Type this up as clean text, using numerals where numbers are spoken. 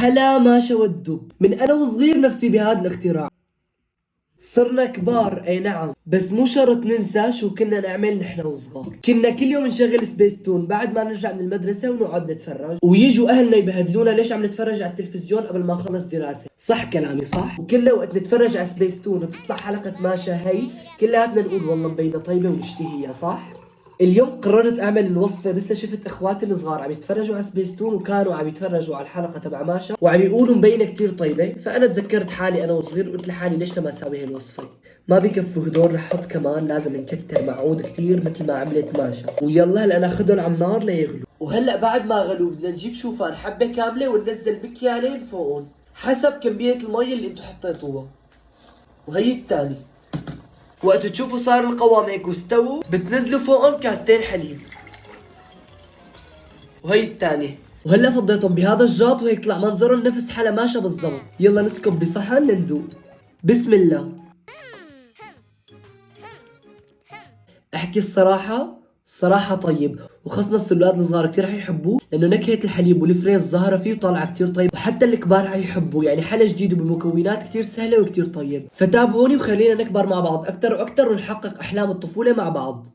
حلا ماشا والدب. من انا وصغير نفسي بهذا الاختراع. صرنا كبار اي نعم، بس مو شرط ننسى شو كنا نعمل نحن وصغار. كنا كل يوم نشغل سبيستون بعد ما نرجع من المدرسة ونقعد نتفرج، ويجوا اهلنا يبهدلونا ليش عم نتفرج على التلفزيون قبل ما نخلص دراسة. صح كلامي صح؟ وكنا وقت نتفرج على سبيستون وتطلع حلقة ماشا هي كلياتنا نقول والله مبينة طيبة ونشتهيها صح؟ اليوم قررت اعمل الوصفه بس شفت اخواتي الصغار عم يتفرجوا على سبيستون وكانوا عم يتفرجوا على الحلقه تبع ماشا وعم يقولوا مبينه كتير طيبه، فانا تذكرت حالي انا وصغير قلت لحالي ليش لما اسوي هالوصفه. ما بكفوا هدول رح احط كمان لازم نكتر معود كتير مثل ما عملت ماشا، ويلا هلا ناخذهم على النار ليغلوا. وهلا بعد ما غلوا بدنا نجيب شوفان حبه كامله وننزل بكيالين فوقهم حسب كميه المي اللي انتم حطيتوها. وهي الثاني وقت تشوفوا صار القوام هيك واستووا بتنزلوا فوقهم كاستين حليب. وهي الثانية. وهلا فضيتهم بهذا الجاط وهيك طلع منظرهم نفس حلا ماشا بالضبط. يلا نسكب بصحن لندوق. بسم الله. احكي الصراحة طيب، وخاصة الأولاد الصغار كتير حيحبوه لأنه نكهة الحليب والفريز ظاهرة فيه وطالعة كتير طيب، وحتى الكبار حيحبوه، يعني حلا جديد وبمكونات كتير سهلة وكتير طيب. فتابعوني وخلينا نكبر مع بعض أكتر وأكتر ونحقق أحلام الطفولة مع بعض.